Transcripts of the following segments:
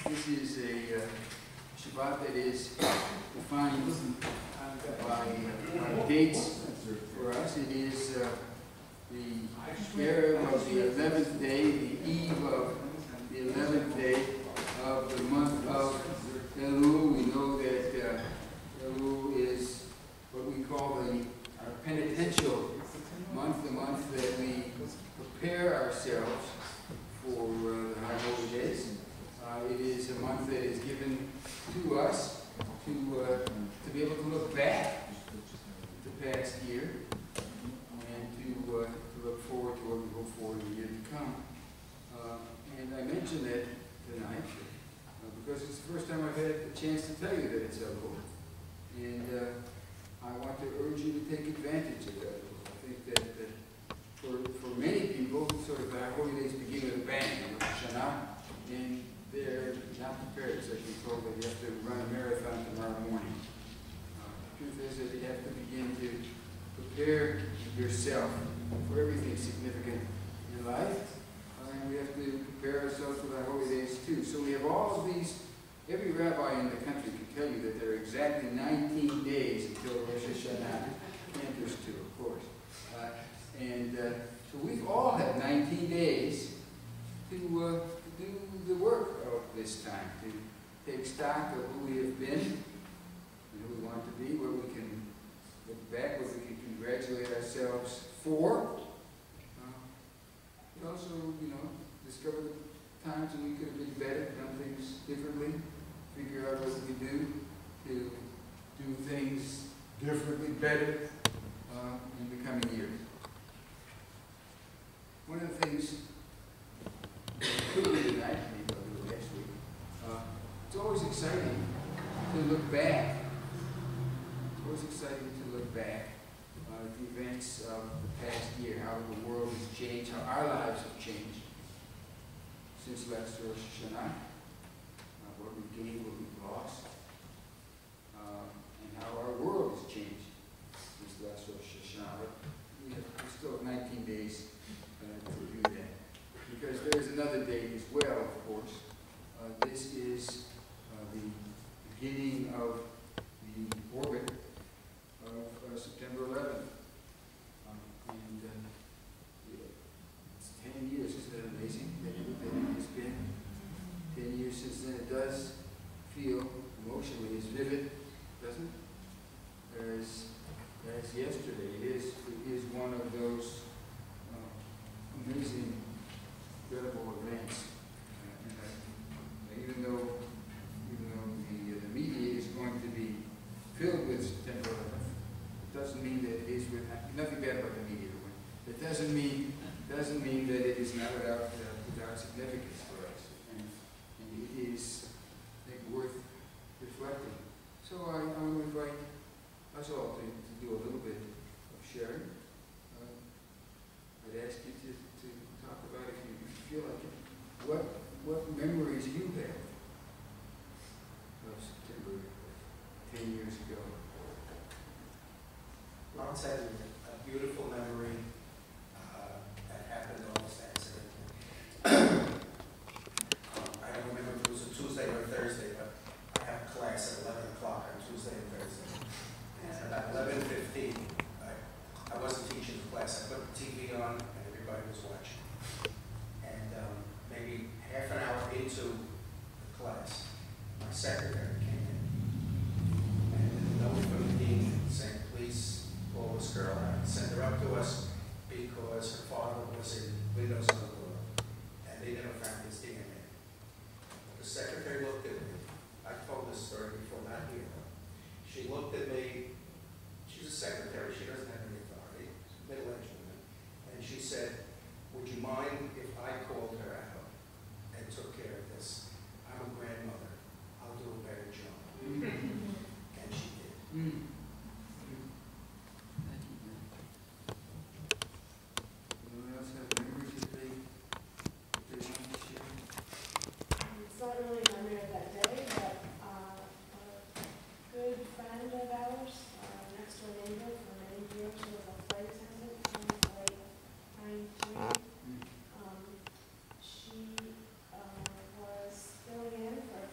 This is a Shabbat that is defined by dates for us. It is the Erev of the 11th day, the eve of the 11th day of the month of Elul. We know that Elul is what we call our penitential month, the month that we prepare ourselves for the high holy days. It is a month that is given to us to be able to look back the past year and to look forward to what we hope for in the year to come. And I mentioned that tonight because it's the first time I've had a chance to tell you that it's Elul. And I want to urge you to take advantage of that. I think that for many people, sort of the holy days begin with a bang, Rosh Hashanah, and they're not prepared. It's like we told that you have to run a marathon tomorrow morning. The truth is that you have to begin to prepare yourself for everything significant in life. And we have to prepare ourselves for the holy days too. So we have all of these. Every rabbi in the country can tell you that there are exactly 19 days until Rosh Hashanah. There's 2, of course. So we've all had 19 days to do the work of this time, to take stock of who we have been, and who we want to be, what we can look back, what we can congratulate ourselves for. But also, discover the times when we could have been better, done things differently, figure out what we can do to do things differently, better in the coming years. One of the things that could be tonight, maybe I'll do it next week, it's always exciting to look back. It's always exciting to look back at the events of the past year, how the world has changed, how our lives have changed since last Rosh Hashanah, what we've gained, what we've lost, and how our world has changed since last Rosh Hashanah. We still have 19 days to do that. Because there's another date as well, of course. This is the beginning of the orbit of September 11th. It's 10 years. Isn't that amazing? That it's been 10 years since then. It does feel emotionally as vivid, doesn't it? As yesterday. It is one of those amazing, incredible events. Even though the media is going to be filled with September 11th, it doesn't mean that it is nothing bad about the media. It doesn't mean that it is not without significance for us, and it is, I think, worth reflecting. So I want to invite us all to do a little bit of sharing. I'd ask you to talk about, if you feel like it, what memories you have of September 10 years ago. I'll tell you a beautiful memory that happened almost accidentally. I don't remember if it was a Tuesday or a Thursday, but I have class at 11 o'clock on Tuesday and Thursday. And about 11:15, I wasn't teaching the class. I put the TV on and everybody was watching. And maybe half an hour into the class, my secretary came in. And a note from the dean saying, please pull this girl out and send her up to us because her father was in Widows on the World. And they never found his DNA. The secretary looked at me. I told this story before, not here. She looked at me. She's a secretary. She doesn't have any authority. Middle-aged woman. And she said, would you mind if I called her out and took care of this? I'm a grandmother. I'll do a better job. And she did. Anyone else have memories that they want to share? It's not really a memory of that day, but a good friend of ours, next door neighbor for many years, was a flight attendant in the late 90s. She was filling in for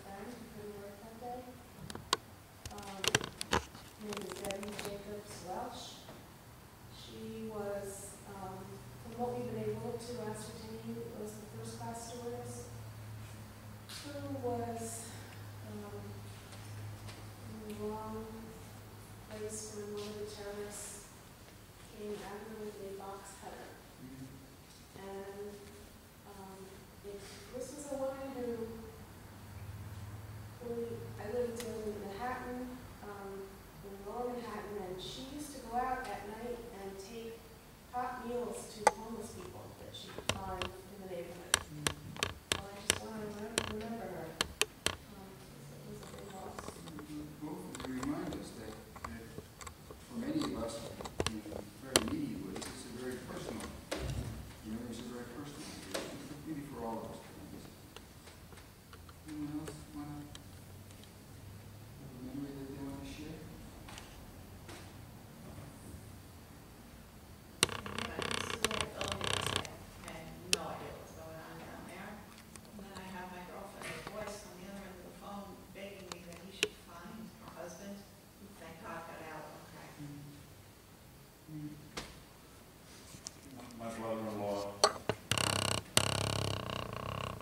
my brother-in-law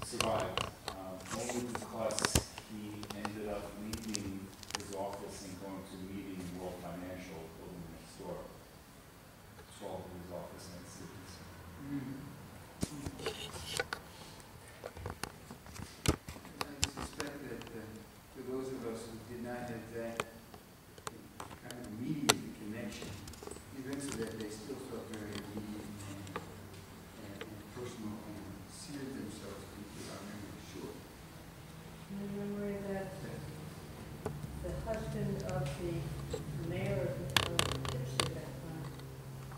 survived, only because he ended up leaving his office and going to a meeting in World Financial building next door. 12 of his office in that city. I suspect that for those of us who did not have that kind of immediate connection, events of that day still felt very immediate and personal and seared themselves into our memory, sure. Remembering that the husband of the mayor of Poughkeepsie at that time,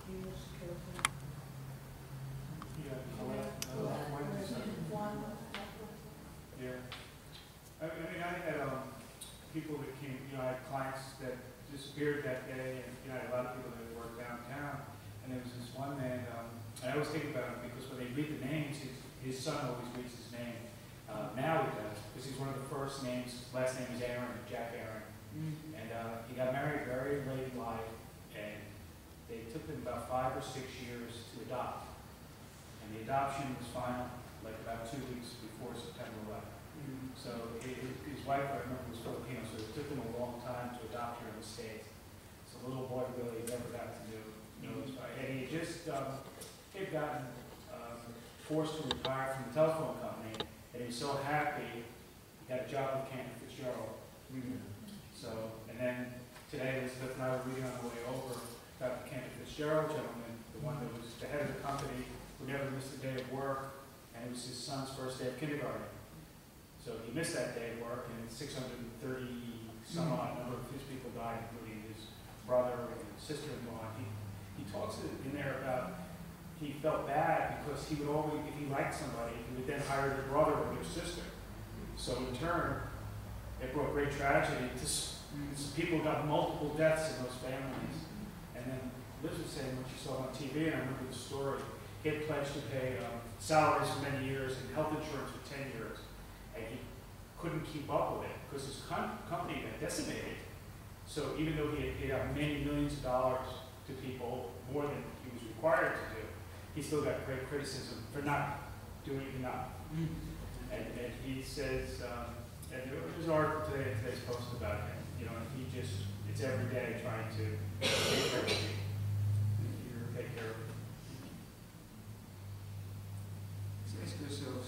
he was killed. Yeah, yeah. I mean, I had people that came, I had clients that disappeared that day, and I had a lot of people that worked downtown, and there was this one man, and I always think about him because when they read the names, his son always reads his name. Now he does, because he's one of the first names. His last name is Aaron, Jack Aaron. And he got married very late in life, and they took him about 5 or 6 years to adopt. And the adoption was final, like about 2 weeks before September 11th. So his wife, I remember, was Filipino, so it took him a long time to adopt her in the States. So the little boy really never got to know his wife. And he just, he'd gotten forced to retire from the telephone company, and he was so happy, he got a job with Cantor Fitzgerald. So, and then today, Elizabeth and I were reading on the way over about the Cantor Fitzgerald gentleman, the one that was the head of the company, who never missed a day of work, and it was his son's first day of kindergarten. So he missed that day of work, and 630 some odd number of his people died, including his brother and his sister-in-law. He talks in there about he felt bad because he would always, if he liked somebody, he would then hire their brother or their sister. So in turn, it brought great tragedy to people who got multiple deaths in those families. And then Liz was saying what she saw on TV, and I remember the story. He had pledged to pay salaries for many years and health insurance for 10 years. And he couldn't keep up with it because his company got decimated. So even though he had paid out many millions of dollars to people, more than he was required to do, he still got great criticism for not doing enough. And he says, and there's an article today in today's Post about him, and he just, it's every day trying to take care of you. Take care of it. Let's ask ourselves,